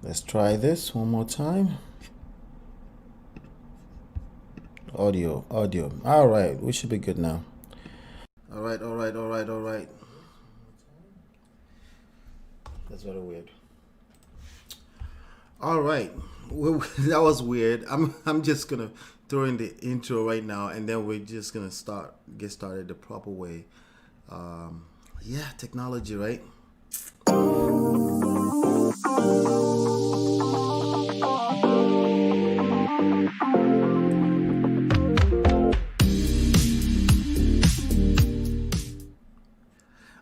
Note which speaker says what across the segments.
Speaker 1: Let's try this one more time. Audio. All right, we should be good now. All right. That's very weird. All right, well, that was weird. I'm just gonna throw in the intro right now, and then we're just gonna get started the proper way. Yeah, technology, right?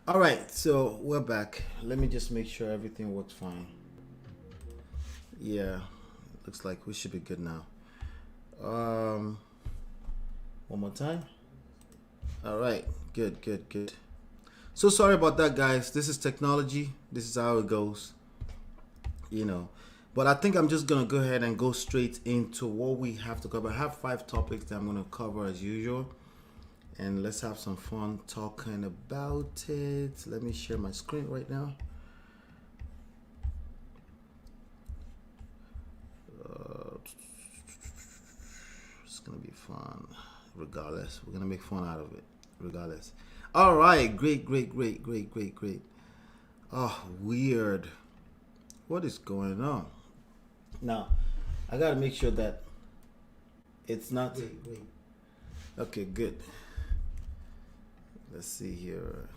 Speaker 1: All right, so we're back. Let me just make sure everything works fine. Yeah, looks like we should be good now. Um, One more time. All right, good. So sorry about that, guys. This is technology. This is how it goes, you know. But I think I'm just gonna go ahead and go straight into what we have to cover. I have 5 topics that I'm gonna cover as usual, and let's have some fun talking about it. Let me share my screen right now. It's gonna be fun, regardless. We're gonna make fun out of it, regardless. All right, great. Oh, weird. What is going on? Now, I gotta make sure that it's not. Wait. Okay, good. Let's see here.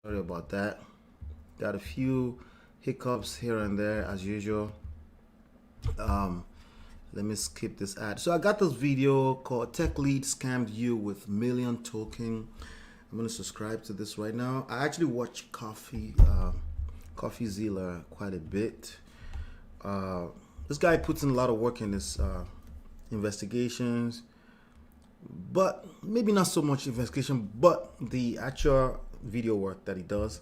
Speaker 1: Sorry about that. Got a few hiccups here and there as usual. Let me skip this ad. So I got this video called Tech Lead Scammed You with Million Token. I'm gonna subscribe to this right now. I actually watch CoffeeZilla quite a bit. This guy puts in a lot of work in his investigations, but maybe not so much investigation, but the actual video work that he does.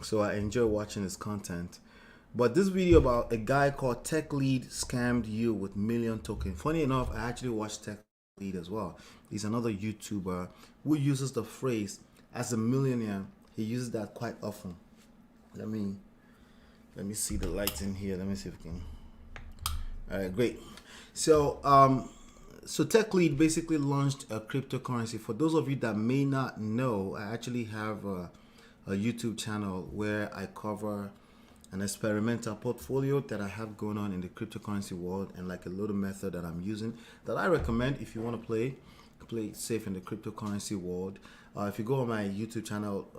Speaker 1: So I enjoy watching his content. But this video about a guy called Tech Lead Scammed You with Million Token. Funny enough, I actually watched Tech Lead as well. He's another YouTuber who uses the phrase as a millionaire. He uses that quite often. Let me see the lights in here. Let me see if we can. All right, great. So Tech Lead basically launched a cryptocurrency. For those of you that may not know, I actually have a YouTube channel where I cover an experimental portfolio that I have going on in the cryptocurrency world, and like a little method that I'm using that I recommend if you want to play safe in the cryptocurrency world. If you go on my YouTube channel,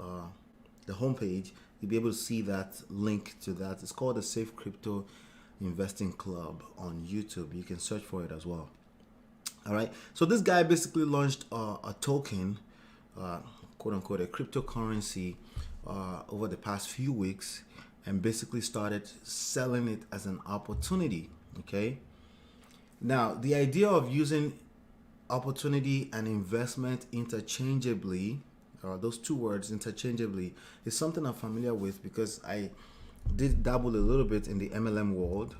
Speaker 1: the homepage, you'll be able to see that link to that. It's called the Safe Crypto Investing Club on YouTube. You can search for it as well. All right. So this guy basically launched a token, quote unquote, a cryptocurrency over the past few weeks, and basically started selling it as an opportunity. Okay. Now, the idea of using opportunity and investment interchangeably, those two words interchangeably, is something I'm familiar with because I did dabble a little bit in the MLM world,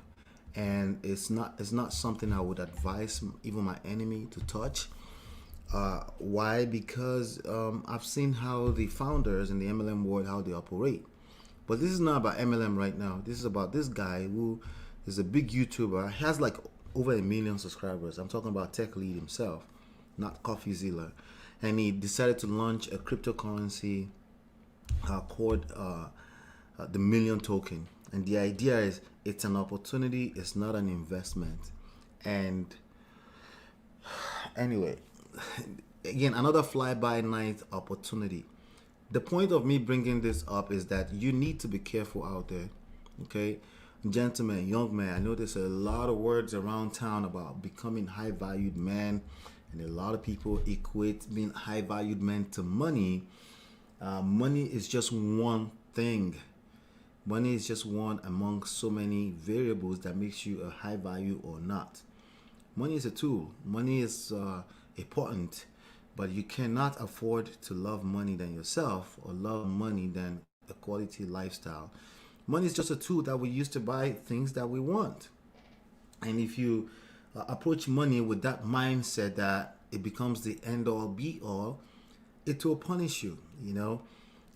Speaker 1: and it's not something I would advise even my enemy to touch. Why? Because I've seen how the founders in the MLM world, how they operate. But this is not about MLM right now. This is about this guy who is a big YouTuber. He has like over 1 million subscribers. I'm talking about Tech Lead himself, not CoffeeZilla. And he decided to launch a cryptocurrency called the Million Token. And the idea is it's an opportunity, it's not an investment. And anyway, again, another fly-by-night opportunity. The point of me bringing this up is that you need to be careful out there, okay? Gentlemen, young men, I know there's a lot of words around town about becoming high-valued men, and a lot of people equate being high-valued men to money. Money is just one thing. Money is just one among so many variables that makes you a high value or not. Money is a tool. Money is important, but you cannot afford to love money than yourself or love money than a quality lifestyle. Money is just a tool that we use to buy things that we want. And if you approach money with that mindset that it becomes the end all be all, it will punish you, you know.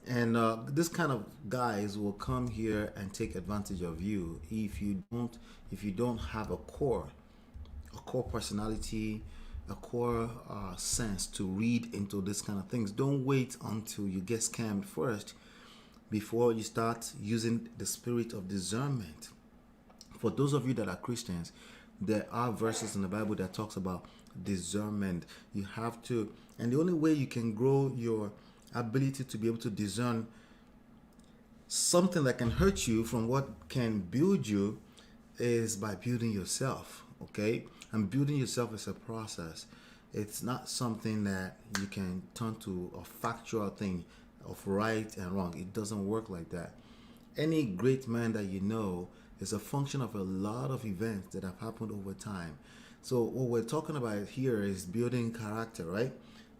Speaker 1: And this kind of guys will come here and take advantage of you if you don't have a core personality, a core sense to read into this kind of things. Don't wait until you get scammed first before you start using the spirit of discernment. For those of you that are Christians, there are verses in the Bible that talks about discernment. You have to, and the only way you can grow your ability to be able to discern something that can hurt you from what can build you is by building yourself. Okay, and building yourself is a process. It's not something that you can turn to a factual thing of right and wrong. It doesn't work like that. Any great man that you know is a function of a lot of events that have happened over time. So what we're talking about here is building character, right?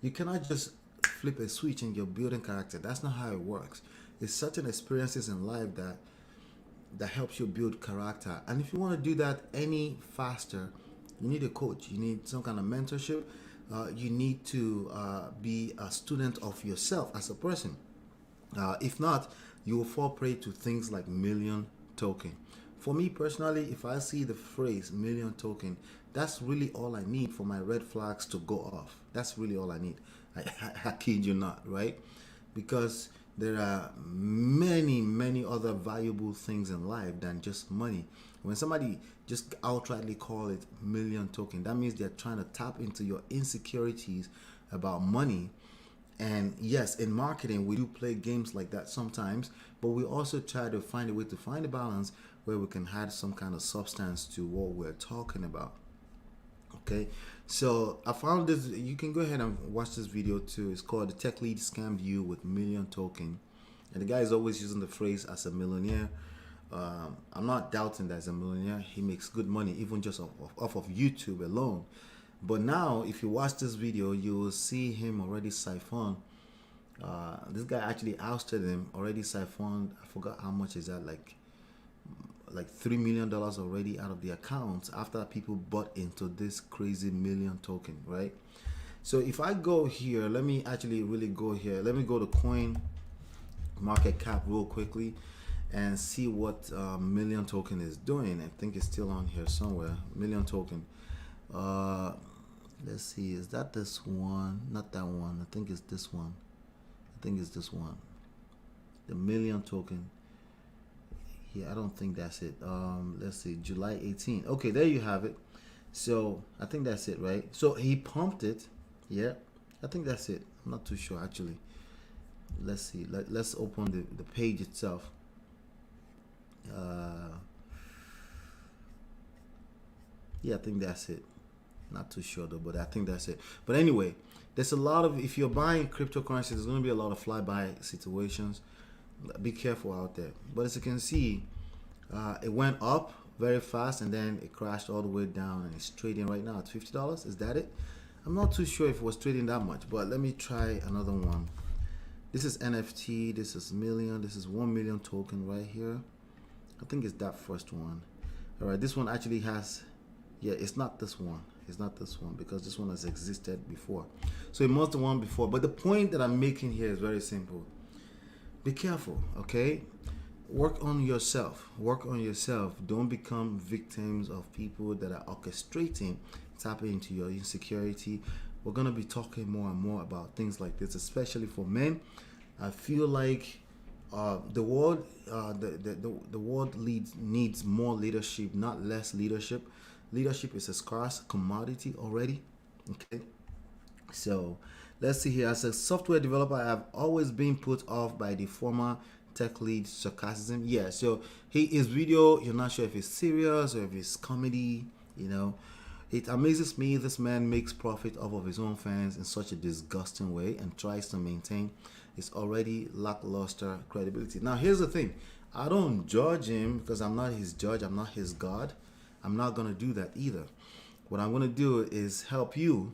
Speaker 1: You cannot just flip a switch and you're building character. That's not how it works. It's certain experiences in life that helps you build character. And if you want to do that any faster, you need a coach. You need some kind of mentorship. You need to be a student of yourself as a person. If not, you will fall prey to things like million token. For me personally, if I see the phrase million token, that's really all I need for my red flags to go off. That's really all I need. I kid you not, right? Because there are many other valuable things in life than just money. When somebody just outrightly call it million token, that means they're trying to tap into your insecurities about money. And yes, in marketing, we do play games like that sometimes, but we also try to find a way to find a balance where we can add some kind of substance to what we're talking about. Okay, so I found this. You can go ahead and watch this video too. It's called "The Tech Lead Scammed You with Million Token," and the guy is always using the phrase "as a millionaire." I'm not doubting that as a millionaire, he makes good money even just off of YouTube alone. But now, if you watch this video, you will see him already siphon. This guy actually ousted him, already siphoned. I forgot how much is that, like $3 million already out of the accounts after people bought into this crazy million token, right? So if I go here, let me actually really go here. Let me go to coin market cap real quickly and see what million token is doing. I think it's still on here somewhere. Million token. Let's see, is that this one? Not that one. I think it's this one. I think it's this one. The million token. Yeah, I don't think that's it. Let's see, July 18. Okay, there you have it. So I think that's it, right? So he pumped it. Yeah, I think that's it. I'm not too sure actually. Let's see. Let's open the page itself. Yeah, I think that's it. Not too sure though, but I think that's it. But anyway, there's a lot of, if you're buying cryptocurrency, there's going to be a lot of fly-by situations. Be careful out there. But as you can see, it went up very fast and then it crashed all the way down and it's trading right now at $50. Is that it? I'm not too sure if it was trading that much, but let me try another one. This is NFT. This is million. This is 1 million token right here. I think it's that first one. All right, this one actually has, yeah, it's not this one. It's not this one because this one has existed before. So it must have one before. But the point that I'm making here is very simple. Be careful, okay? Work on yourself. Work on yourself. Don't become victims of people that are orchestrating, tapping into your insecurity. We're going to be talking more and more about things like this, especially for men. I feel like the world needs more leadership, not less leadership. Leadership is a scarce commodity already. Okay, so let's see here. As a software developer, I have always been put off by the former tech lead sarcasm. Yeah, so his video, you're not sure if it's serious or if it's comedy. You know, it amazes me this man makes profit off of his own fans in such a disgusting way and tries to maintain his already lackluster credibility. Now, here's the thing. I don't judge him because I'm not his judge. I'm not his God. I'm not going to do that either. What I'm going to do is help you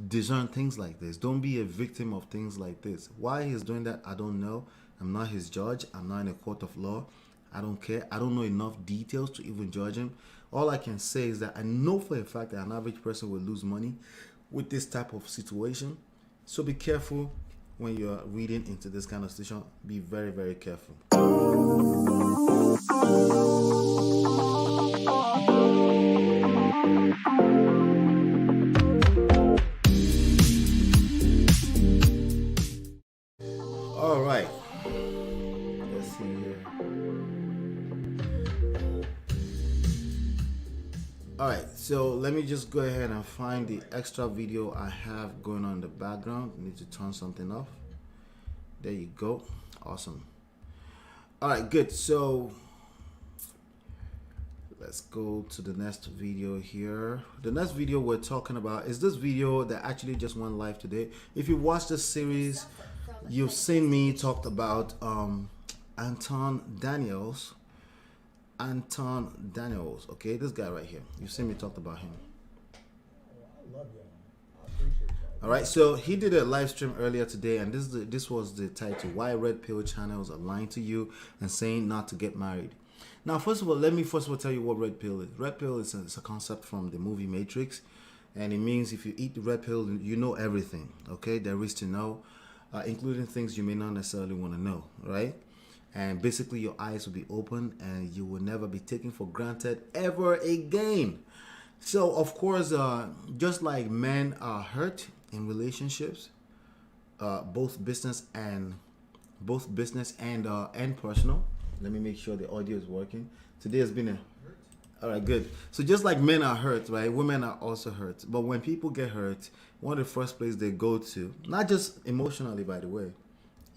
Speaker 1: discern things like this. Don't be a victim of things like this. Why he's doing that, I don't know. I'm not his judge. I'm not in a court of law. I don't care. I don't know enough details to even judge him. All I can say is that I know for a fact that an average person will lose money with this type of situation. So be careful when you're reading into this kind of situation. Be very, very careful. All right. Let's see here. All right, so let me just go ahead and find the extra video I have going on in the background. I need to turn something off. There you go. Awesome. All right, good. So let's go to the next video here. The next video we're talking about is this video that actually just went live today. If you watched this series, you've seen me talked about Anton Daniels. Okay, this guy right here. You've seen me talked about him.
Speaker 2: I love you. I appreciate that.
Speaker 1: All right, so he did a live stream earlier today, and this was the title: Why Red Pill Channels Are Lying to You and Saying Not to Get Married. Now, first of all, let me tell you what red pill is. Red pill is a concept from the movie Matrix, and it means if you eat the red pill, you know everything. Okay, there is to know, including things you may not necessarily want to know, right? And basically your eyes will be open and you will never be taken for granted ever again. So of course, just like men are hurt in relationships, both business and personal. Let me make sure the audio is working. Today has been all right, good. So just like men are hurt, right, women are also hurt. But when people get hurt, one of the first places they go to, not just emotionally, by the way,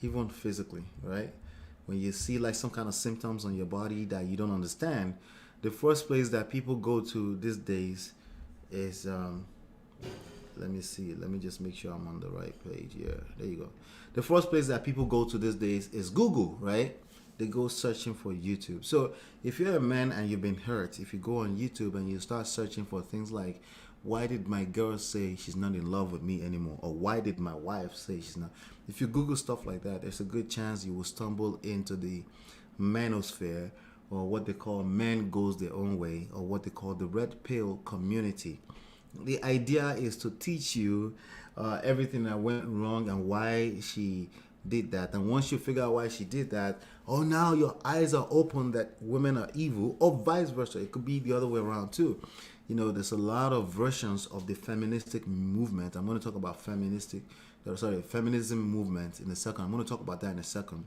Speaker 1: even physically, right? When you see like some kind of symptoms on your body that you don't understand, the first place that people go to these days is let me see, let me just make sure I'm on the right page here. There you go. The first place that people go to these days is Google, right? They go searching for YouTube. So if you're a man and you've been hurt, if you go on YouTube and you start searching for things like, why did my girl say she's not in love with me anymore? Or why did my wife say she's not? If you Google stuff like that, there's a good chance you will stumble into the manosphere, or what they call men goes their own way, or what they call the red pill community. The idea is to teach you everything that went wrong and why she did that. And once you figure out why she did that, oh, now your eyes are open that women are evil, or vice versa. It could be the other way around too. You know, there's a lot of versions of the feministic movement. I'm going to talk about feminism movement in a second. I'm going to talk about that in a second.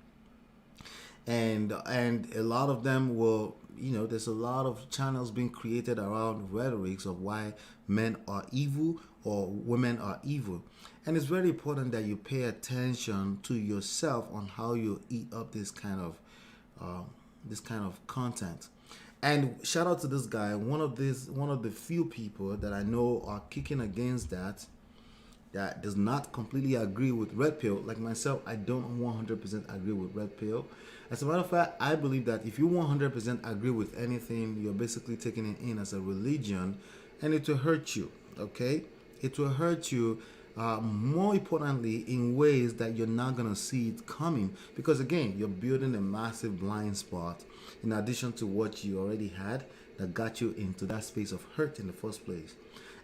Speaker 1: And a lot of them will, you know, there's a lot of channels being created around rhetorics of why men are evil or women are evil. And it's very important that you pay attention to yourself on how you eat up this kind of content. And shout out to this guy, one of the few people that I know are kicking against that does not completely agree with red pill. Like myself, I don't 100% agree with red pill. As a matter of fact, I believe that if you 100% agree with anything, you're basically taking it in as a religion, and it will hurt you, okay? It will hurt you, more importantly, in ways that you're not going to see it coming. Because again, you're building a massive blind spot in addition to what you already had that got you into that space of hurt in the first place.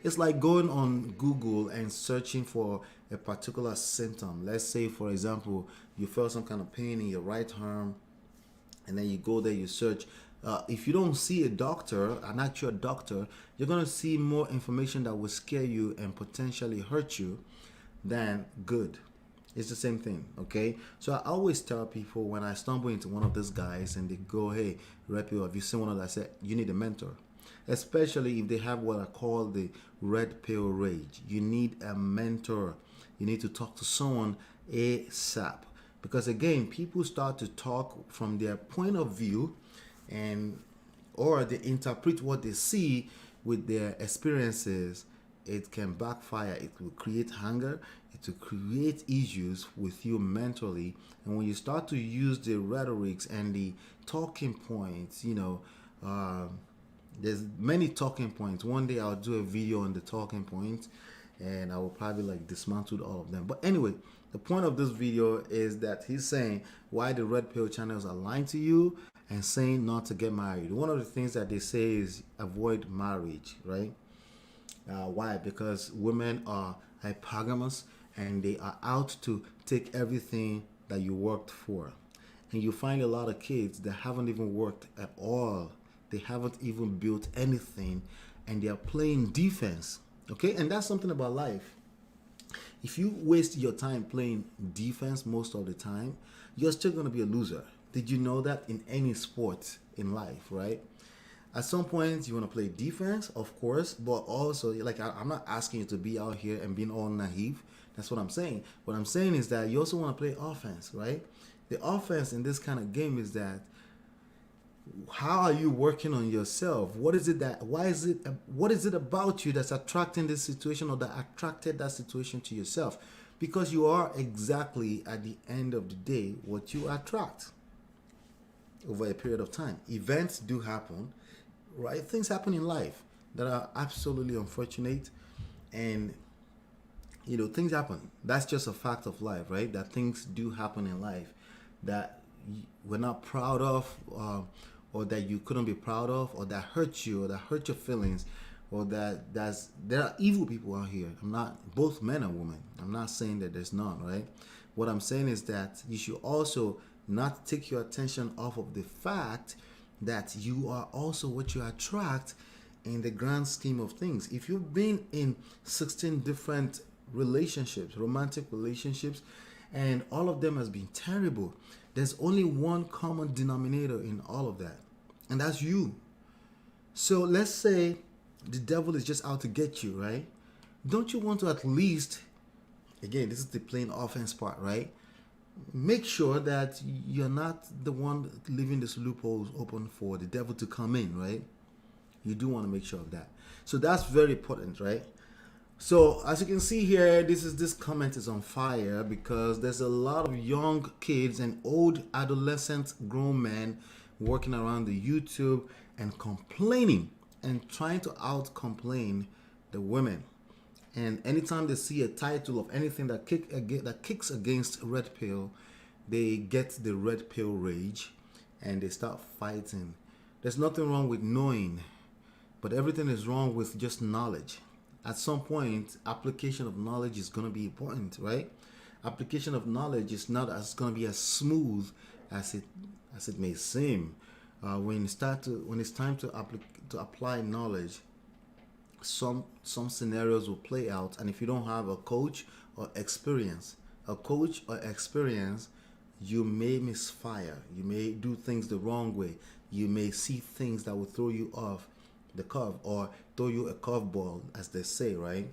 Speaker 1: It's like going on Google and searching for a particular symptom. Let's say, for example, you felt some kind of pain in your right arm, and then you go there, you search. If you don't see a doctor, an actual doctor, you're going to see more information that will scare you and potentially hurt you than good. It's the same thing, okay? So I always tell people when I stumble into one of these guys and they go, hey, red pill, have you seen one of that? I said, you need a mentor. Especially if they have what I call the red pill rage. You need a mentor. You need to talk to someone ASAP. Because again, people start to talk from their point of view, or they interpret what they see with their experiences. It can backfire. It will create hunger. It will create issues with you mentally. And when you start to use the rhetorics and the talking points, you know, there's many talking points. One day I'll do a video on the talking points, and I will probably like dismantle all of them. But anyway, the point of this video is that he's saying why the red pill channels are lying to you and saying not to get married. One of the things that they say is avoid marriage, right? Why? Because women are hypogamous and they are out to take everything that you worked for. And you find a lot of kids that haven't even worked at all. They haven't even built anything and they are playing defense. Okay? And that's something about life. If you waste your time playing defense most of the time, you're still going to be a loser. Did you know that in any sport in life, right? At some point, you want to play defense, of course, but also, like, I'm not asking you to be out here and being all naive. That's what I'm saying. What I'm saying is that you also want to play offense, right? The offense in this kind of game is that how are you working on yourself? What is it what is it about you that's attracting this situation or that attracted that situation to yourself? Because you are exactly at the end of the day what you attract over a period of time. Events do happen, right? Things happen in life that are absolutely unfortunate, and things happen. That's just a fact of life, right? That things do happen in life that we're not proud of, or that you couldn't be proud of, or that hurt you, or that hurt your feelings, or there are evil people out here. I'm not, both men and women. I'm not saying that there's none, right? What I'm saying is that you should also not take your attention off of the fact that you are also what you attract in the grand scheme of things. If you've been in 16 different relationships, romantic relationships, and all of them has been terrible, there's only one common denominator in all of that, and that's you. So let's say the devil is just out to get you, right? Don't you want to at least, again, this is the playing offense part, right? Make sure that you're not the one leaving these loopholes open for the devil to come in, right? You do want to make sure of that. So that's very important, right? So as you can see here, this comment is on fire because there's a lot of young kids and old adolescent grown men working around the YouTube and complaining and trying to out complain the women. And anytime they see a title of anything that kicks against red pill, they get the red pill rage and they start fighting. There's nothing wrong with knowing, but everything is wrong with just knowledge. At some point, application of knowledge is going to be important, right? Application of knowledge is not as going to be as smooth as it may seem. When it's time to apply knowledge, some scenarios will play out, and if you don't have a coach or experience, you may misfire. You may do things the wrong way. You may see things that will throw you off the curve or throw you a curveball, as they say, right?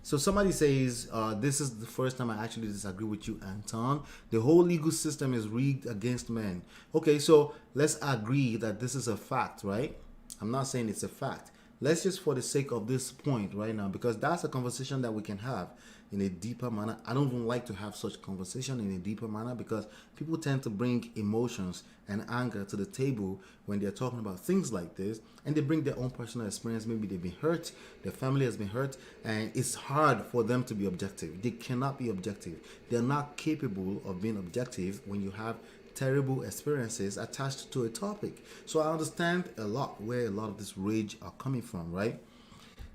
Speaker 1: So somebody says, this is the first time I actually disagree with you, Anton. The whole legal system is rigged against men. Okay, so let's agree that this is a fact, right? I'm not saying it's a fact. Let's just, for the sake of this point right now, because that's a conversation that we can have in a deeper manner. I don't even like to have such conversation in a deeper manner because people tend to bring emotions and anger to the table when they're talking about things like this, and they bring their own personal experience. Maybe they've been hurt, their family has been hurt, and it's hard for them to be objective. They cannot be objective. They're not capable of being objective when you have terrible experiences attached to a topic. So I understand a lot where a lot of this rage are coming from, right?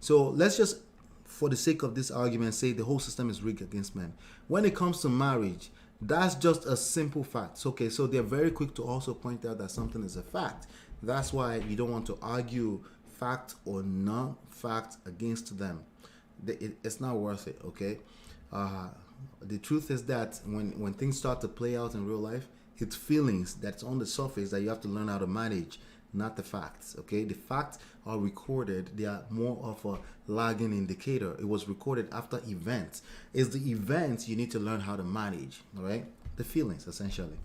Speaker 1: So let's just, for the sake of this argument, say the whole system is rigged against men. When it comes to marriage, that's just a simple fact. Okay, so they're very quick to also point out that something is a fact. That's why you don't want to argue fact or non-fact against them. It's not worth it, okay? The truth is that when things start to play out in real life, it's feelings that's on the surface that you have to learn how to manage, not the facts, okay? The facts are recorded. They are more of a lagging indicator. It was recorded after events. It's the events you need to learn how to manage, all right? The feelings, essentially.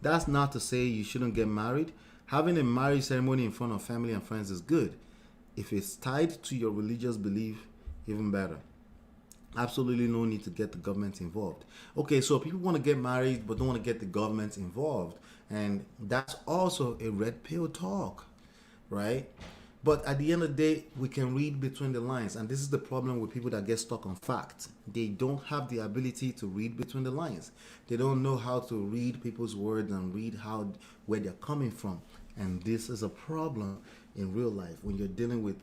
Speaker 1: That's not to say you shouldn't get married. Having a marriage ceremony in front of family and friends is good. If it's tied to your religious belief, even better. Absolutely no need to get the government involved. Okay, so people want to get married but don't want to get the government involved. And that's also a red pill talk, right? But at the end of the day, we can read between the lines, and this is the problem with people that get stuck on fact. They don't have the ability to read between the lines. They don't know how to read people's words and read where they're coming from. And this is a problem in real life when you're dealing with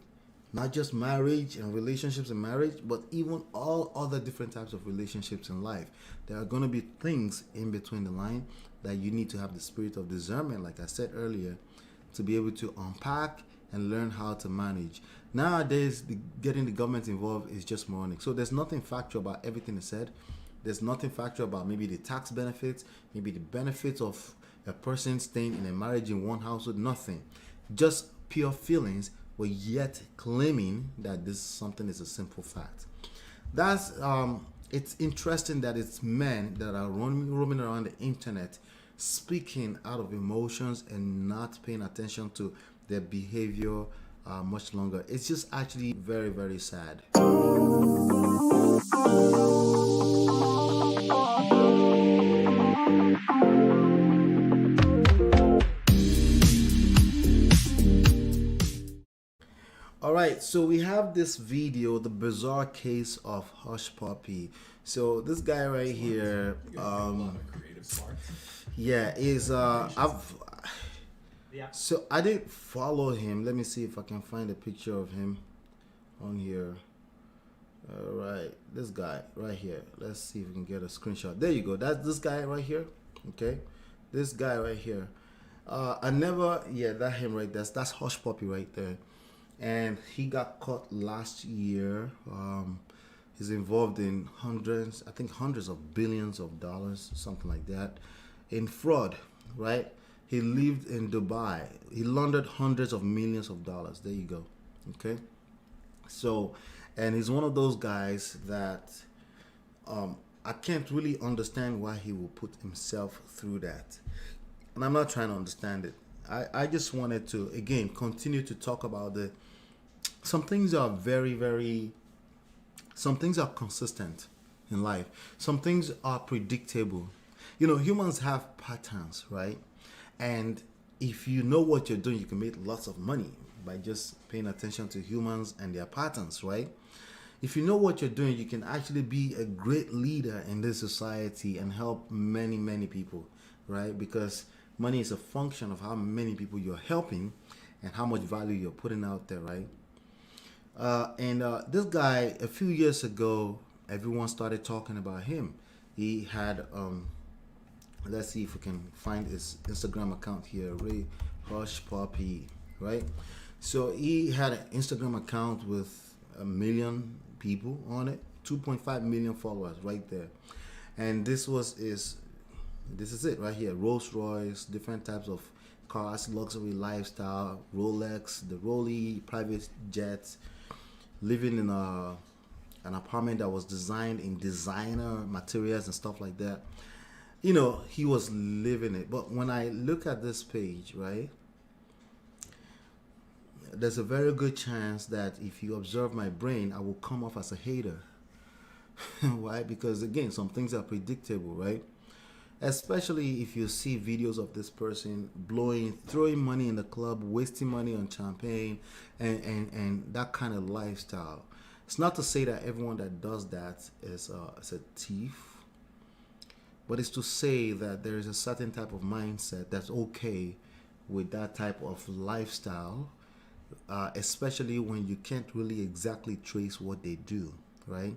Speaker 1: not just marriage and relationships in marriage, but even all other different types of relationships in life. There are going to be things in between the line that you need to have the spirit of discernment, like I said earlier, to be able to unpack and learn how to manage. Nowadays, getting the government involved is just moronic. So there's nothing factual about everything that's said. There's nothing factual about maybe the tax benefits, maybe the benefits of a person staying in a marriage in one household. Nothing. Just pure feelings, but yet claiming that this something is a simple fact. That's it's interesting that it's men that are roaming around the internet speaking out of emotions and not paying attention to their behavior much longer. It's just actually very, very sad. All right, so we have this video, the bizarre case of Hush Puppy. So this guy right here, yeah, is so I didn't follow him. Let me see if I can find a picture of him on here. All right, this guy right here. Let's see if we can get a screenshot. There you go. That's this guy right here. Okay, this guy right here. That him right there. That's Hush Puppy right there. And he got caught last year. He's involved in hundreds of billions of dollars, something like that, in fraud, right? He lived in Dubai. He laundered hundreds of millions of dollars. There you go. Okay. So, and he's one of those guys that I can't really understand why he will put himself through that. And I'm not trying to understand it. I just wanted to, again, continue to talk about some things are some things are consistent in life. Some things are predictable. You know, humans have patterns, right? And if you know what you're doing, you can make lots of money by just paying attention to humans and their patterns, right? If you know what you're doing, you can actually be a great leader in this society and help many, many people, right? Because money is a function of how many people you're helping and how much value you're putting out there, right? This guy, a few years ago, everyone started talking about him. He had, let's see if we can find his Instagram account here, Ray Hush Puppy, right? So he had an Instagram account with 1 million people on it, 2.5 million followers right there. And this is it right here. Rolls Royce, different types of cars, luxury lifestyle, Rolex, the Rolly, private jets, living in an apartment that was designed in designer materials and stuff like that. You know, he was living it. But when I look at this page, right, there's a very good chance that if you observe my brain, I will come off as a hater. Why? Because again, some things are predictable, right? Especially if you see videos of this person throwing money in the club, wasting money on champagne, and that kind of lifestyle. It's not to say that everyone that does that is a thief, but it's to say that there is a certain type of mindset that's okay with that type of lifestyle, especially when you can't really exactly trace what they do, right?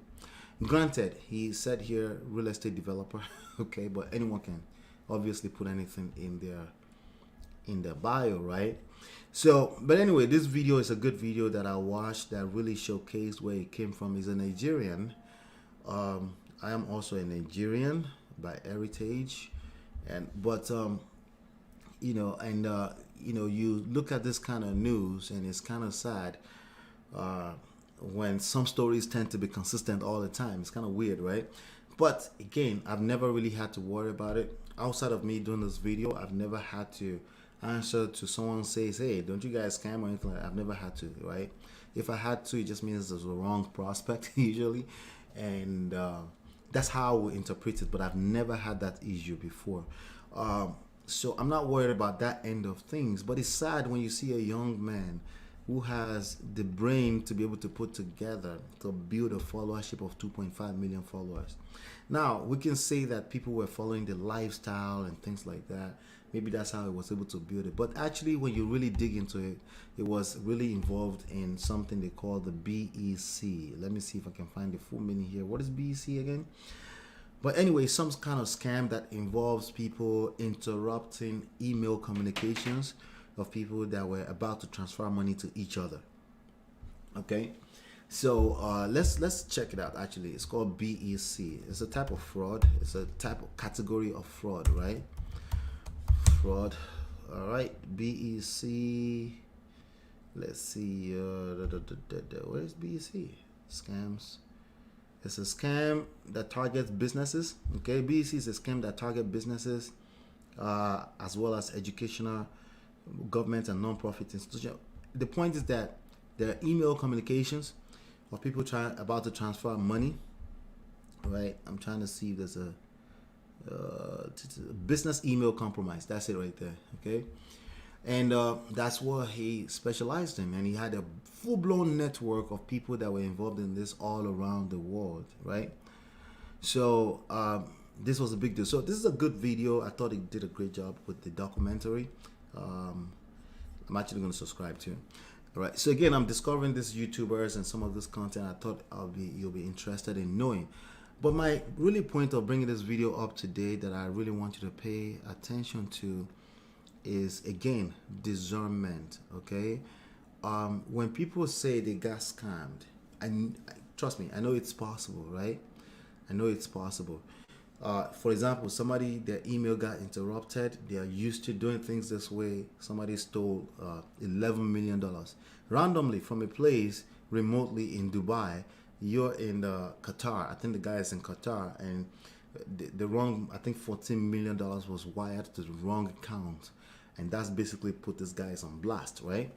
Speaker 1: Granted, he said here real estate developer, okay, but anyone can obviously put anything in their bio, right? So, but anyway, this video is a good video that I watched that really showcased where he came from. He's a Nigerian. I am also a Nigerian by heritage, but you look at this kind of news and it's kind of sad. When some stories tend to be consistent all the time. It's kind of weird, right? But again, I've never really had to worry about it. Outside of me doing this video, I've never had to answer to someone says, hey, don't you guys scam or anything like that. I've never had to, right? If I had to, it just means there's a wrong prospect usually. And that's how I would interpret it. But I've never had that issue before. So I'm not worried about that end of things. But it's sad when you see a young man who has the brain to be able to put together to build a followership of 2.5 million followers. Now, we can say that people were following the lifestyle and things like that. Maybe that's how it was able to build it. But actually, when you really dig into it, it was really involved in something they call the BEC. Let me see if I can find the full meaning here. What is BEC again? But anyway, some kind of scam that involves people interrupting email communications of people that were about to transfer money to each other. Okay, so let's check it out. Actually, it's called BEC. It's a type of fraud. It's a type of category of fraud, right? Fraud. All right, BEC. Let's see. Where is BEC? Scams. It's a scam that targets businesses. Okay, BEC is a scam that targets businesses as well as educational, government, and non-profit institutions. The point is that there are email communications of people about to transfer money. Right? I'm trying to see if there's a business email compromise. That's it right there. Okay. And that's what he specialized in, and he had a full-blown network of people that were involved in this all around the world, right? So this was a big deal. So this is a good video. I thought he did a great job with the documentary. I'm actually going to subscribe to him. All right. So again, I'm discovering these YouTubers and some of this content. I thought you'll be interested in knowing. But my really point of bringing this video up today that I really want you to pay attention to is, again, discernment. Okay, when people say they got scammed, and trust me, I know it's possible, right? I know it's possible. For example, somebody, their email got interrupted. They are used to doing things this way. Somebody stole $11 million randomly from a place remotely in Dubai. You're in Qatar. I think the guy is in Qatar, and the wrong, I think $14 million was wired to the wrong account. And that's basically put this guys on blast, right?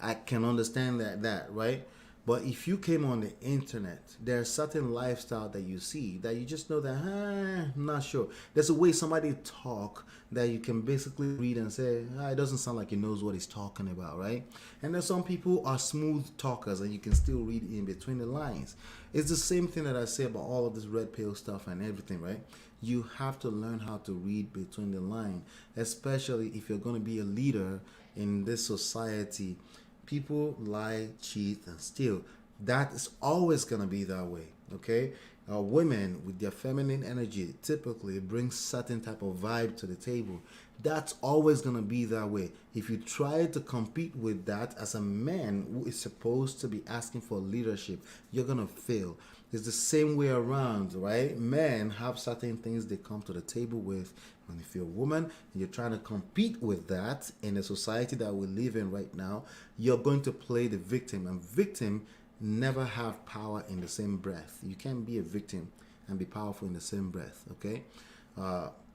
Speaker 1: I can understand that, right? But if you came on the internet, there's certain lifestyle that you see that you just know that, I'm not sure. There's a way somebody talk that you can basically read and say, it doesn't sound like he knows what he's talking about, right? And there's some people who are smooth talkers and you can still read in between the lines. It's the same thing that I say about all of this red pill stuff and everything, right? You have to learn how to read between the line, especially if you're going to be a leader in this society. People lie, cheat, and steal. That is always going to be that way, okay? Women with their feminine energy typically bring certain type of vibe to the table. That's always going to be that way. If you try to compete with that as a man who is supposed to be asking for leadership, you're going to fail. It's the same way around, right? Men have certain things they come to the table with. And if you're a woman and you're trying to compete with that in the society that we live in right now, you're going to play the victim. And victim never have power in the same breath. You can't be a victim and be powerful in the same breath, okay?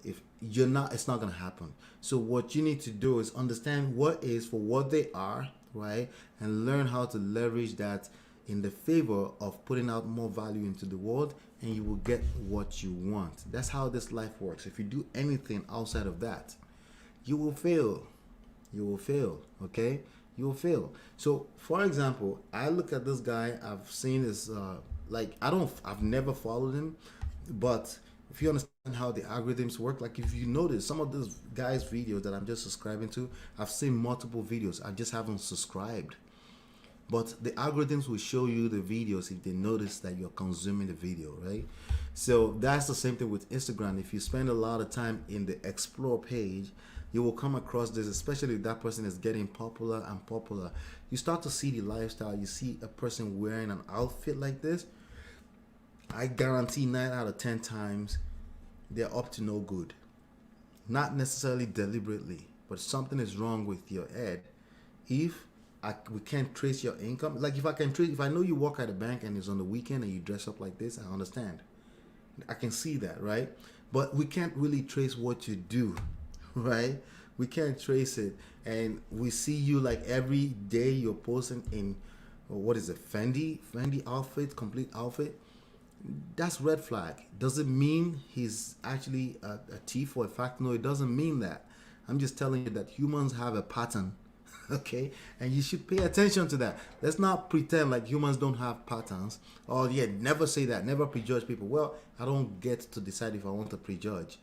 Speaker 1: If you're not, it's not going to happen. So what you need to do is understand what is for what they are, right? And learn how to leverage that in the favor of putting out more value into the world, and you will get what you want. That's how this life works. If you do anything outside of that, you will fail. You will fail, okay? You will fail. So, for example, I look at this guy. I've seen his, I've never followed him, but if you understand how the algorithms work, like if you notice some of those guys' videos that I'm just subscribing to, I've seen multiple videos. I just haven't subscribed. But the algorithms will show you the videos if they notice that you're consuming the video, right? So that's the same thing with Instagram. If you spend a lot of time in the explore page, you will come across this, especially if that person is getting popular and popular. You start to see the lifestyle. You see a person wearing an outfit like this. I guarantee 9 out of 10 times they're up to no good. Not necessarily deliberately, but something is wrong with your head. If we can't trace your income. Like if I know you work at a bank and it's on the weekend and you dress up like this, I understand. I can see that, right? But we can't really trace what you do, right? We can't trace it. And we see you like every day you're posting in, what is it, Fendi outfit, complete outfit. That's red flag. Does it mean he's actually a thief or a fact? No, it doesn't mean that. I'm just telling you that humans have a pattern Okay, and you should pay attention to that. Let's not pretend like humans don't have patterns. Or yeah, never say that. Never prejudge people. Well, I don't get to decide if I want to prejudge.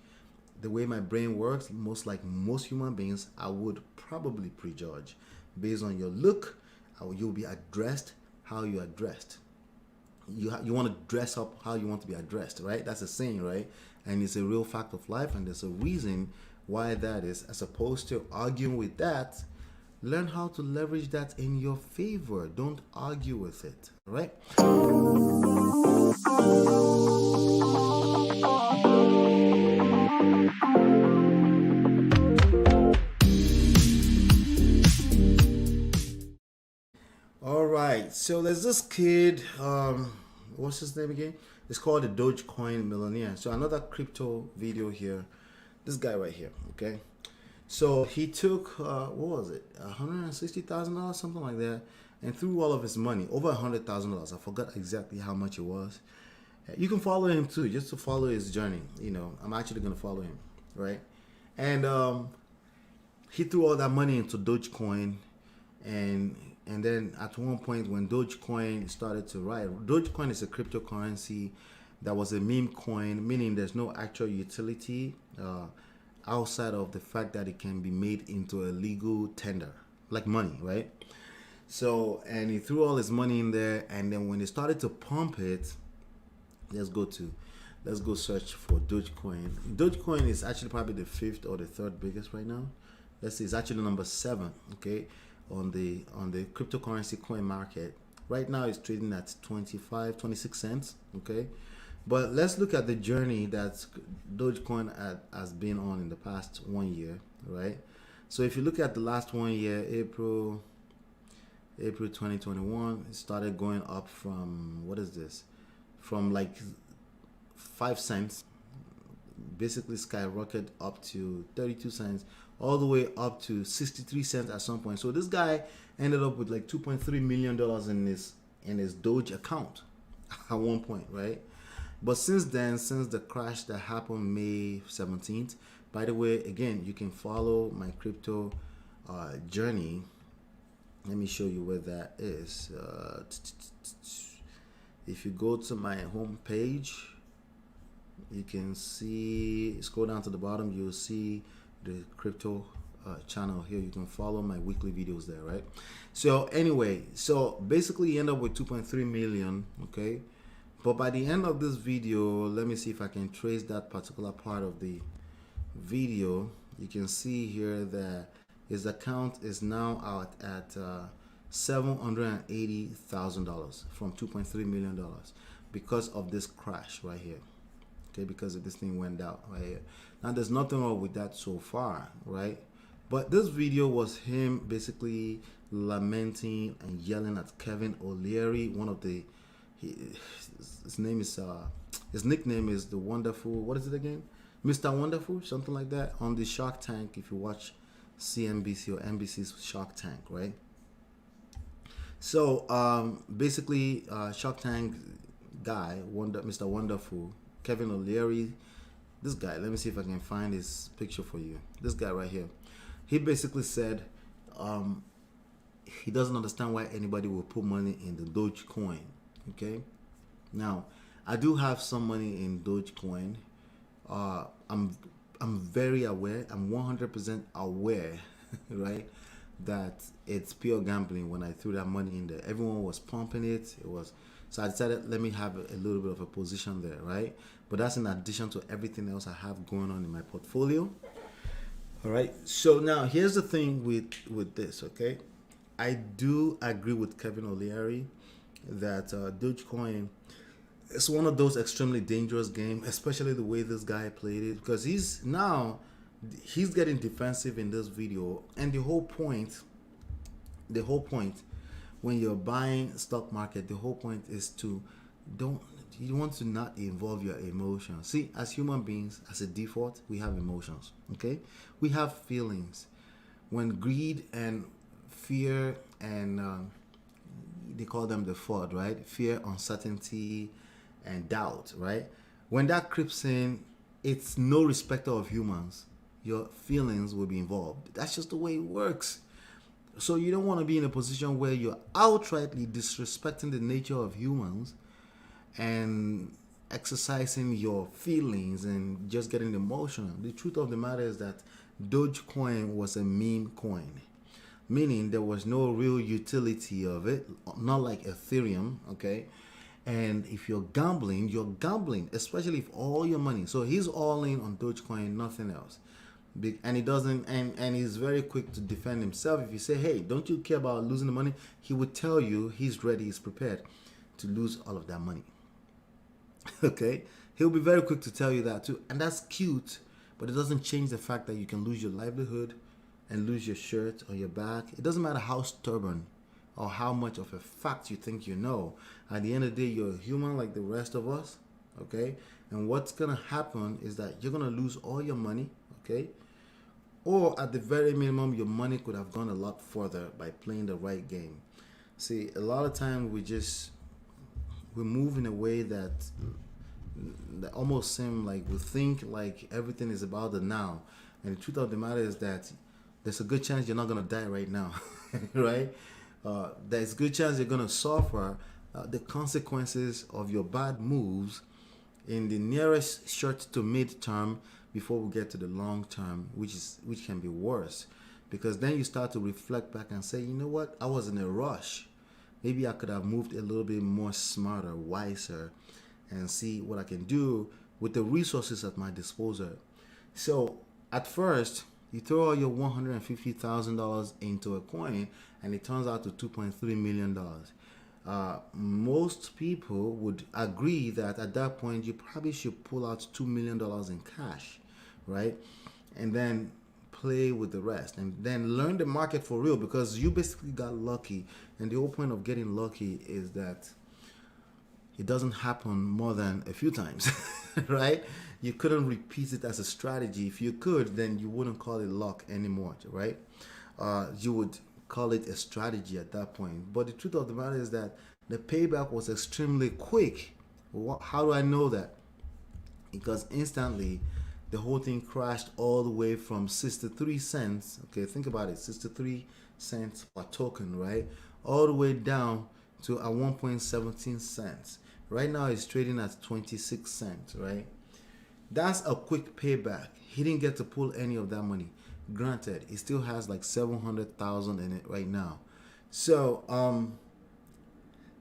Speaker 1: The way my brain works, most like most human beings, I would probably prejudge based on your look, how you'll be addressed, how you are dressed. You want to dress up how you want to be addressed, right? That's a saying, right? And it's a real fact of life, and there's a reason why that is. As opposed to arguing with that, learn how to leverage that in your favor. Don't argue with it, right? All right, so there's this kid. What's his name again? It's called the Dogecoin Millionaire. So another crypto video here. This guy right here. Okay, so he took what was it, $160,000, something like that, and threw all of his money, over $100,000. I forgot exactly how much it was. You can follow him too, just to follow his journey. You know, I'm actually gonna follow him, right? And he threw all that money into Dogecoin, and then at one point when Dogecoin started to rise, Dogecoin is a cryptocurrency that was a meme coin, meaning there's no actual utility outside of the fact that it can be made into a legal tender, like money, right? So, and he threw all his money in there, and then when they started to pump it, let's go search for Dogecoin. Dogecoin is actually probably the fifth or the third biggest right now. Let's see, it's actually number 7, okay, on the cryptocurrency coin market. Right now it's trading at 26 cents, okay? But let's look at the journey that Dogecoin has been on in the past 1 year, right? So if you look at the last 1 year, April 2021, it started going up from, what is this? From like 5 cents, basically skyrocketed up to 32 cents, all the way up to 63 cents at some point. So this guy ended up with like $2.3 million in his Doge account at one point, right? But since then, since the crash that happened May 17th, by the way, again, you can follow my crypto journey. Let me show you where that is. If you go to my home page, you can see, scroll down to the bottom, you'll see the crypto channel here. You can follow my weekly videos there, right? So anyway, so basically you end up with 2.3 million, okay? But by the end of this video, let me see if I can trace that particular part of the video. You can see here that his account is now out at $780,000 from $2.3 million because of this crash right here. Okay, because of this thing went out right here. Now there's nothing wrong with that so far, right? But this video was him basically lamenting and yelling at Kevin O'Leary, one of the his name is his nickname is the wonderful, what is it again, Mr. Wonderful, something like that, on the Shark Tank. If you watch CNBC or NBC's Shark Tank, right? So basically Shark Tank guy, Mr. Wonderful, Kevin O'Leary, this guy, let me see if I can find his picture for you. This guy right here, he basically said he doesn't understand why anybody will put money in the Dogecoin. Okay, now I do have some money in Dogecoin. I'm very aware, I'm 100% aware right, that it's pure gambling. When I threw that money in there, everyone was pumping it. It was, so I decided, let me have a little bit of a position there, right? But that's in addition to everything else I have going on in my portfolio. All right, so now here's the thing with this, okay? I do agree with Kevin O'Leary that Dogecoin is one of those extremely dangerous games, especially the way this guy played it, because he's getting defensive in this video. And the whole point when you're buying stock market, the whole point is you want to not involve your emotions. See, as human beings, as a default, we have emotions, okay? We have feelings. When greed and fear and they call them the FUD, right? Fear, uncertainty, and doubt, right? When that creeps in, it's no respecter of humans. Your feelings will be involved. That's just the way it works. So you don't want to be in a position where you're outrightly disrespecting the nature of humans and exercising your feelings and just getting emotional. The truth of the matter is that Dogecoin was a meme coin, meaning there was no real utility of it, not like Ethereum, okay? And if you're gambling, especially if all your money. So he's all in on Dogecoin, nothing else. And he doesn't, and he's very quick to defend himself. If you say, hey, don't you care about losing the money? He would tell you he's ready, he's prepared to lose all of that money. Okay? He'll be very quick to tell you that too. And that's cute, but it doesn't change the fact that you can lose your livelihood and lose your shirt or your back. It doesn't matter how stubborn or how much of a fact you think you know. At the end of the day, you're a human like the rest of us, okay? And what's gonna happen is that you're gonna lose all your money, okay? Or at the very minimum, your money could have gone a lot further by playing the right game. See, a lot of times we move in a way that almost seem like we think like everything is about the now. And the truth of the matter is that there's a good chance you're not gonna die right now, right? There's a good chance you're gonna suffer the consequences of your bad moves in the nearest short to mid term before we get to the long term, which can be worse, because then you start to reflect back and say, you know what, I was in a rush. Maybe I could have moved a little bit more smarter, wiser, and see what I can do with the resources at my disposal. So at first, you throw all your $150,000 into a coin, and it turns out to $2.3 million. Most people would agree that at that point, you probably should pull out $2 million in cash, right? And then play with the rest, and then learn the market for real, because you basically got lucky. And the whole point of getting lucky is that it doesn't happen more than a few times, right? You couldn't repeat it as a strategy. If you could, then you wouldn't call it luck anymore, right? You would call it a strategy at that point. But the truth of the matter is that the payback was extremely quick. How do I know that? Because instantly the whole thing crashed all the way from 63 cents. Okay, think about it, 63 cents per token, right? All the way down to a 1.17 cents. Right now it's trading at 26 cents, right? That's a quick payback. He didn't get to pull any of that money. Granted, he still has like 700,000 in it right now. So,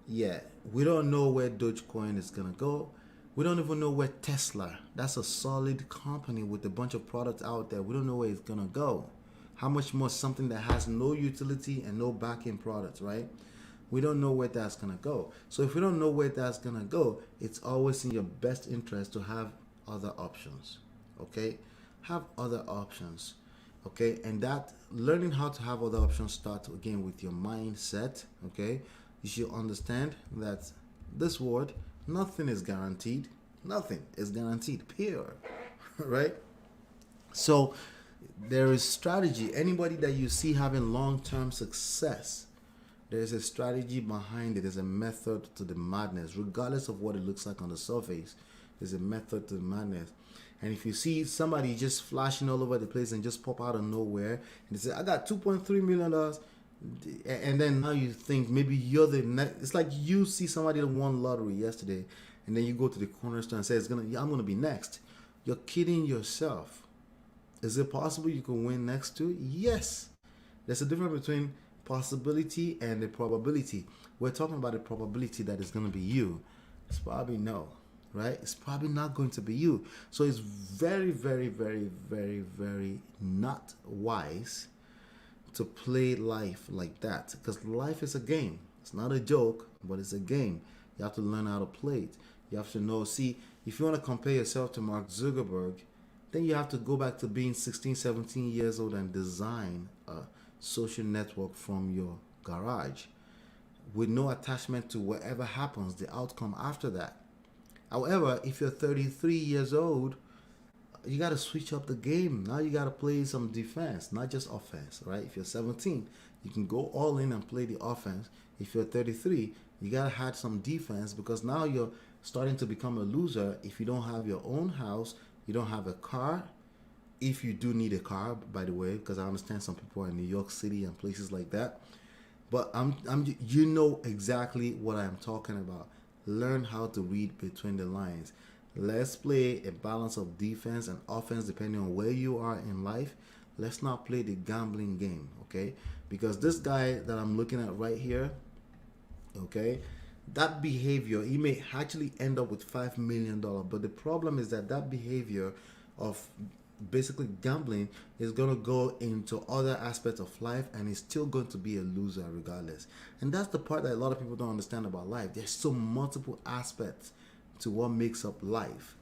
Speaker 1: yeah, we don't know where Dogecoin is gonna go. We don't even know where Tesla, that's a solid company with a bunch of products out there. We don't know where it's gonna go. How much more something that has no utility and no backing products, right? We don't know where that's gonna go. So if we don't know where that's gonna go, it's always in your best interest to have other options. Okay? Have other options. Okay? And that learning how to have other options starts again with your mindset. Okay? You should understand that this world, nothing is guaranteed. Nothing is guaranteed. Period. Right? So there is strategy. Anybody that you see having long-term success, there's a strategy behind it. There's a method to the madness. Regardless of what it looks like on the surface, there's a method to the madness. And if you see somebody just flashing all over the place and just pop out of nowhere and they say, I got $2.3 million, and then now you think maybe you're the next. It's like you see somebody that won lottery yesterday, and then you go to the corner store and say, I'm gonna be next. You're kidding yourself. Is it possible you can win next to? Yes. There's a difference between possibility and the probability. We're talking about the probability that it's going to be you. It's probably no, right? It's probably not going to be you. So it's very, very, very, very, very not wise to play life like that, because life is a game. It's not a joke, but it's a game. You have to learn how to play it. You have to know. See, if you want to compare yourself to Mark Zuckerberg, then you have to go back to being 16, 17 years old and design a social network from your garage with no attachment to whatever happens, the outcome after that. However, if you're 33 years old, you got to switch up the game. Now you got to play some defense, not just offense, right? If you're 17, you can go all in and play the offense. If you're 33, you got to have some defense, because now you're starting to become a loser if you don't have your own house, you don't have a car, if you do need a car, by the way, because I understand some people are in New York City and places like that. But you know exactly what I'm talking about. Learn how to read between the lines. Let's play a balance of defense and offense depending on where you are in life. Let's not play the gambling game, okay? Because this guy that I'm looking at right here, okay, that behavior, he may actually end up with $5 million. But the problem is that behavior of basically gambling is going to go into other aspects of life, and he's still going to be a loser regardless. And that's the part that a lot of people don't understand about life. There's so multiple aspects to what makes up life,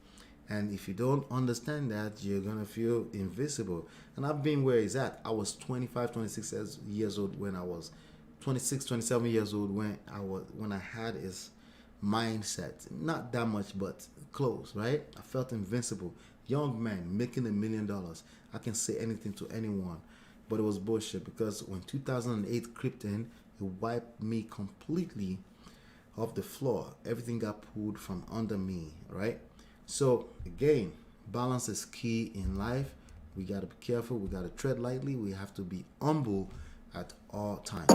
Speaker 1: and if you don't understand that, you're going to feel invisible. And I've been where he's at. I was 25, 26 years old when I was 26, 27 years old when I had his mindset. Not that much, but close, right? I felt invincible. Young man making $1 million. I can say anything to anyone. But it was bullshit, because when 2008 crept in, it wiped me completely off the floor. Everything got pulled from under me, right? So again, balance is key in life. We got to be careful. We got to tread lightly. We have to be humble at all times.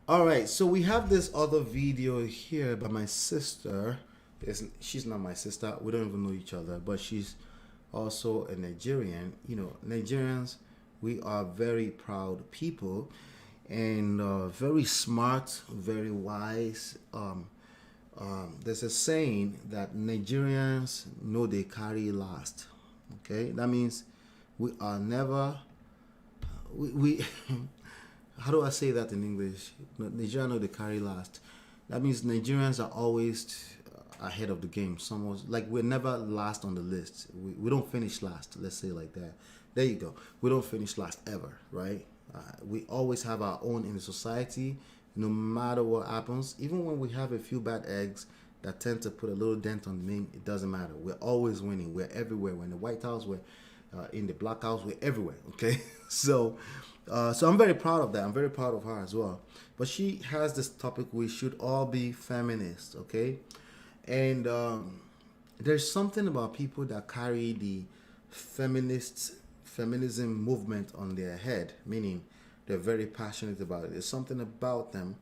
Speaker 1: All right, so we have this other video here by my sister. She's not my sister. We don't even know each other, but she's also a Nigerian. You know, Nigerians, we are very proud people, and very smart, very wise. There's a saying that Nigerians know they carry last. Okay, that means we are never we how do I say that in English? Nigerians know they carry last. That means Nigerians are always ahead of the game. Like we're never last on the list. We don't finish last. Let's say like that. There you go. We don't finish last ever, right? We always have our own in the society, no matter what happens. Even when we have a few bad eggs that tend to put a little dent on the name, it doesn't matter. We're always winning. We're everywhere. We're in the White House. We're in the Black House. We're everywhere. Okay, so I'm very proud of that. I'm very proud of her as well. But she has this topic: we should all be feminists. Okay, and there's something about people that carry the feminism movement on their head, meaning they're very passionate about it. There's something about them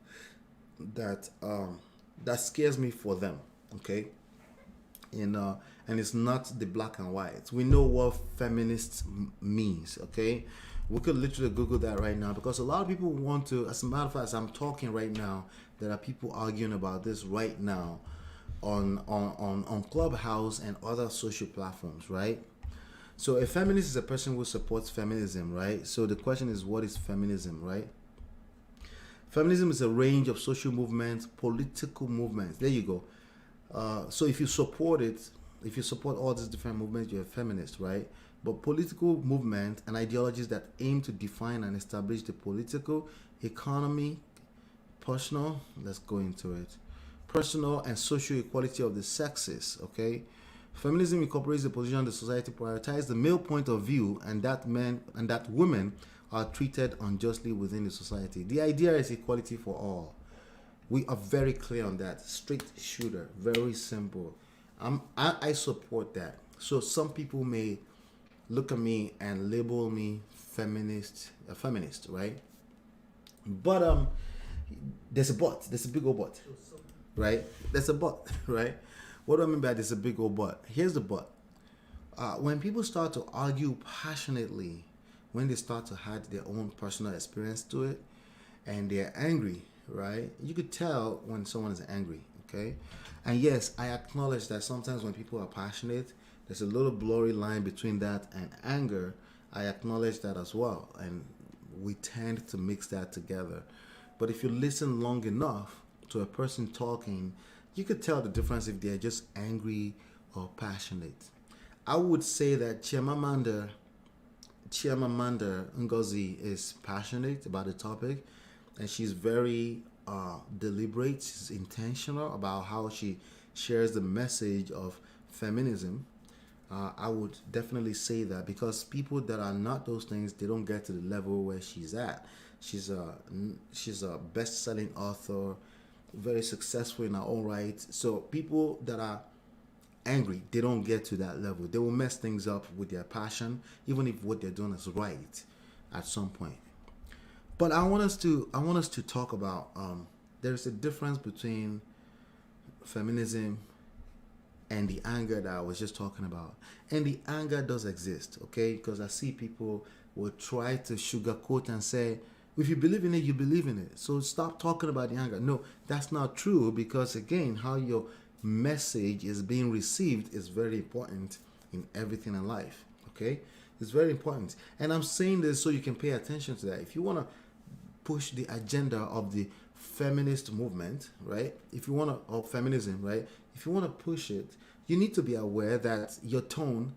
Speaker 1: that that scares me for them. Okay, and it's not the black and white. We know what feminist means. Okay, we could literally Google that right now, because a lot of people want to. As a matter of fact, as I'm talking right now, there are people arguing about this right now on Clubhouse and other social platforms, right? So a feminist is a person who supports feminism, right? So the question is, what is feminism, right? Feminism is a range of social movements, political movements. There you go. So if you support it, if you support all these different movements, you're a feminist, right? But political movements and ideologies that aim to define and establish the political, economy, personal, let's go into it, personal and social equality of the sexes, okay? Feminism incorporates the position the society prioritizes the male point of view, and that men and that women are treated unjustly within the society. The idea is equality for all. We are very clear on that. Straight shooter, very simple. I support that. So some people may look at me and label me a feminist, right? But there's a but. There's a big old but, right? There's a but, right? What do I mean by there's a big old but? Here's the but. When people start to argue passionately, when they start to add their own personal experience to it, and they're angry, right? You could tell when someone is angry, okay? And yes, I acknowledge that sometimes when people are passionate, there's a little blurry line between that and anger. I acknowledge that as well, and we tend to mix that together. But if you listen long enough to a person talking, you could tell the difference if they're just angry or passionate. I would say that Chimamanda Ngozi is passionate about the topic, and she's very deliberate. She's intentional about how she shares the message of feminism. I would definitely say that, because people that are not those things, they don't get to the level where she's at. She's a best-selling author, very successful in her own right. So people that are angry, they don't get to that level. They will mess things up with their passion, even if what they're doing is right at some point. But I want us to talk about, there's a difference between feminism and the anger that I was just talking about. And the anger does exist, okay? Because I see people will try to sugarcoat and say, if you believe in it, you believe in it. So stop talking about the anger. No, that's not true, because again, how your message is being received is very important in everything in life, okay? It's very important. And I'm saying this so you can pay attention to that. If you want to push the agenda of the feminist movement, right? If you want to, or feminism, right? If you want to push it, you need to be aware that your tone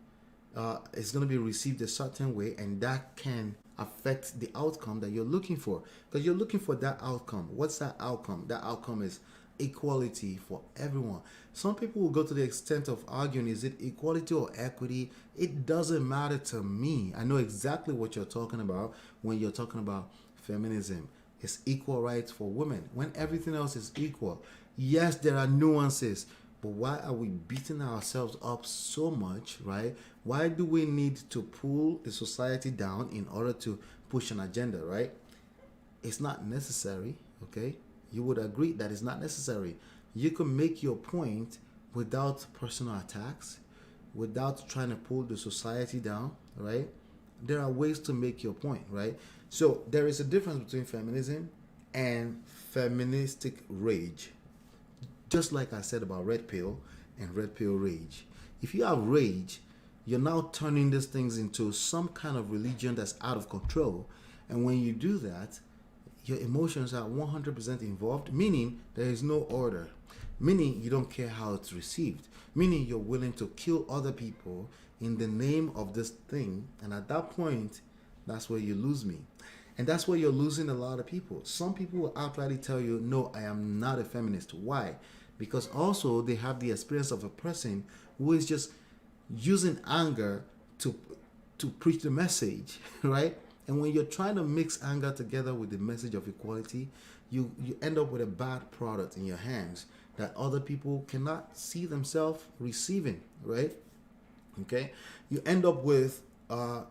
Speaker 1: is going to be received a certain way, and that can affect the outcome that you're looking for. Because you're looking for that outcome. What's that outcome? That outcome is equality for everyone. Some people will go to the extent of arguing, is it equality or equity? It doesn't matter to me. I know exactly what you're talking about when you're talking about feminism. It's equal rights for women when everything else is equal. Yes, there are nuances, but why are we beating ourselves up so much, right? Why do we need to pull the society down in order to push an agenda, right? It's not necessary, okay? You would agree that it's not necessary. You can make your point without personal attacks, without trying to pull the society down, right? There are ways to make your point, right? So there is a difference between feminism and feministic rage. Just like I said about red pill and red pill rage. If you have rage, you're now turning these things into some kind of religion that's out of control. And when you do that, your emotions are 100% involved, meaning there is no order, meaning you don't care how it's received, meaning you're willing to kill other people in the name of this thing. And at that point, that's where you lose me. And that's where you're losing a lot of people. Some people will outrightly tell you, no, I am not a feminist. Why? Because also they have the experience of a person who is just using anger to preach the message, right? And when you're trying to mix anger together with the message of equality, you end up with a bad product in your hands that other people cannot see themselves receiving, right? Okay? You end up with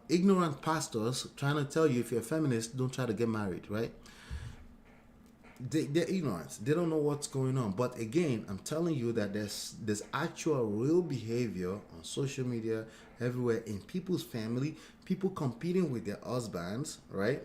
Speaker 1: ignorant pastors trying to tell you, if you're a feminist, don't try to get married, right? They're ignorant. They don't know what's going on. But again, I'm telling you that there's actual real behavior on social media, everywhere, in people's family, people competing with their husbands, right?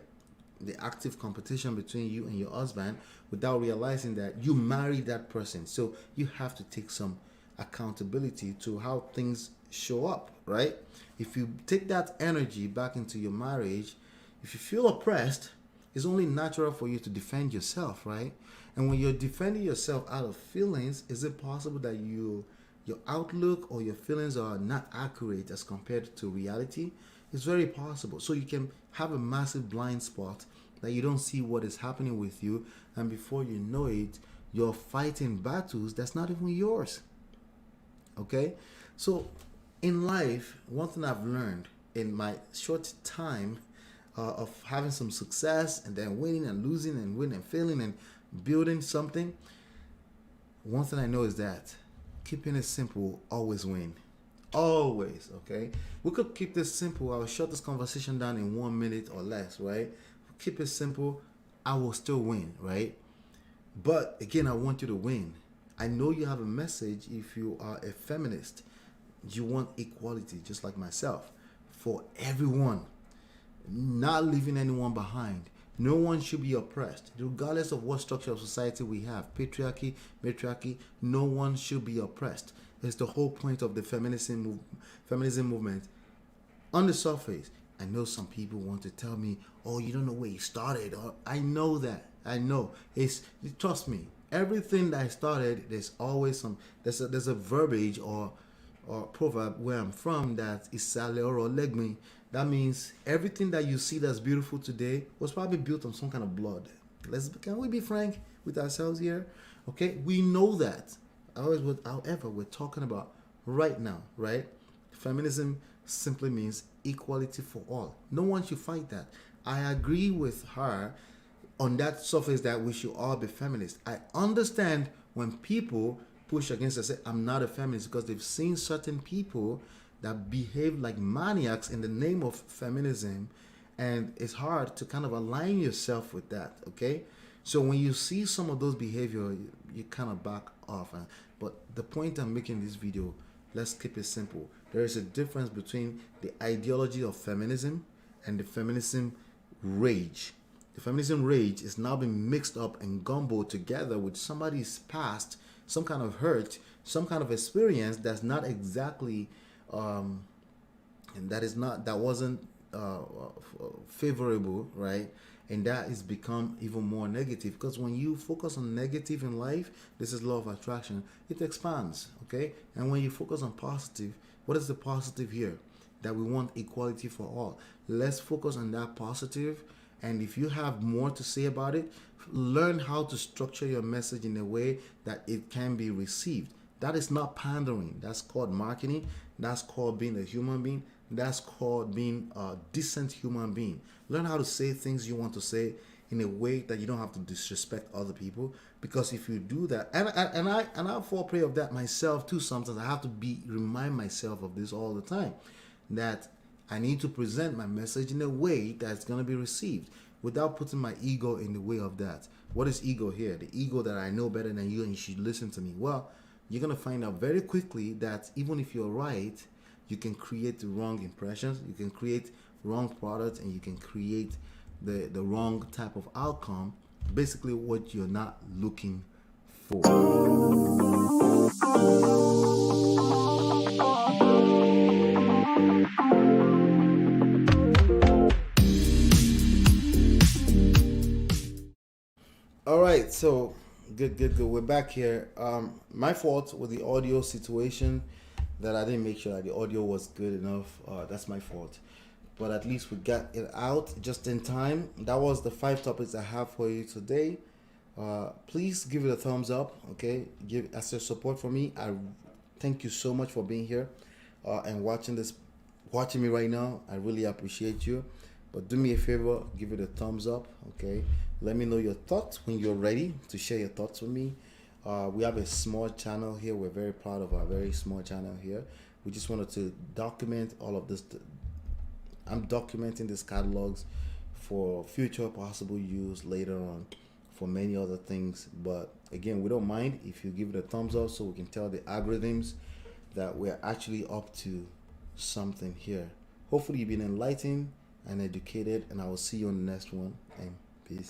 Speaker 1: The active competition between you and your husband without realizing that you married that person. So you have to take some accountability to how things show up, right? If you take that energy back into your marriage, if you feel oppressed, it's only natural for you to defend yourself, right? And when you're defending yourself out of feelings, is it possible that your outlook or your feelings are not accurate as compared to reality? It's very possible. So you can have a massive blind spot that you don't see what is happening with you, and before you know it, you're fighting battles that's not even yours. Okay? So in life, one thing I've learned in my short time of having some success and then winning and losing and winning and failing and building something, one thing I know is that keeping it simple always win. Always, okay? We could keep this simple. I'll shut this conversation down in 1 minute or less, right? Keep it simple, I will still win, right? But again, I want you to win. I know you have a message. If you are a feminist, you want equality, just like myself, for everyone, not leaving anyone behind. No one should be oppressed, regardless of what structure of society we have, patriarchy, matriarchy. No one should be oppressed. It's the whole point of the feminism movement. On the surface, I know some people want to tell me, "Oh, you don't know where you started." Or I know that. I know. Trust me. Everything that I started, there's always there's a verbiage or proverb where I'm from that is sale or legme. That means everything that you see that's beautiful today was probably built on some kind of blood. Can we be frank with ourselves here? Okay, we know that. However, we're talking about right now, right? feminism simply means equality for all. No one should fight that. I agree with her on that surface that we should all be feminists. I understand when people push against us, say, I'm not a feminist, because they've seen certain people that behave like maniacs in the name of feminism, and it's hard to kind of align yourself with that, okay? So when you see some of those behavior, you kind of back off. But the point I'm making in this video, let's keep it simple. There is a difference between the ideology of feminism and the feminism rage. The feminism rage is now being mixed up and gumboed together with somebody's past, some kind of hurt, some kind of experience that's not exactly, and that wasn't favorable, right? And that is become even more negative, because when you focus on negative in life, this is law of attraction, it expands, okay? And when you focus on positive, what is the positive here? That we want equality for all. Let's focus on that positive. And if you have more to say about it, learn how to structure your message in a way that it can be received. That is not pandering. That's called marketing. That's called being a human being. That's called being a decent human being. Learn how to say things you want to say in a way that you don't have to disrespect other people. Because if you do that, and I fall prey of that myself too. Sometimes I have to remind myself of this all the time, that I need to present my message in a way that's going to be received without putting my ego in the way of that. What is ego here? The ego that I know better than you and you should listen to me. Well, you're going to find out very quickly that even if you're right, you can create the wrong impressions, you can create wrong products, and you can create the wrong type of outcome, basically what you're not looking for. All right, so good. We're back here. My fault with the audio situation, that I didn't make sure that the audio was good enough. That's my fault. But at least we got it out just in time. That was the 5 topics I have for you today. Please give it a thumbs up, okay? Give as your support for me. I thank you so much for being here and watching me right now. I really appreciate you. But do me a favor, give it a thumbs up, okay? Let me know your thoughts when you're ready to share your thoughts with me. We have a small channel here. We're very proud of our very small channel here. We just wanted to document all of this. I'm documenting these catalogs for future possible use later on for many other things. But again, we don't mind if you give it a thumbs up, so we can tell the algorithms that we're actually up to something here. Hopefully you've been enlightened and educated, and I will see you on the next one, and peace.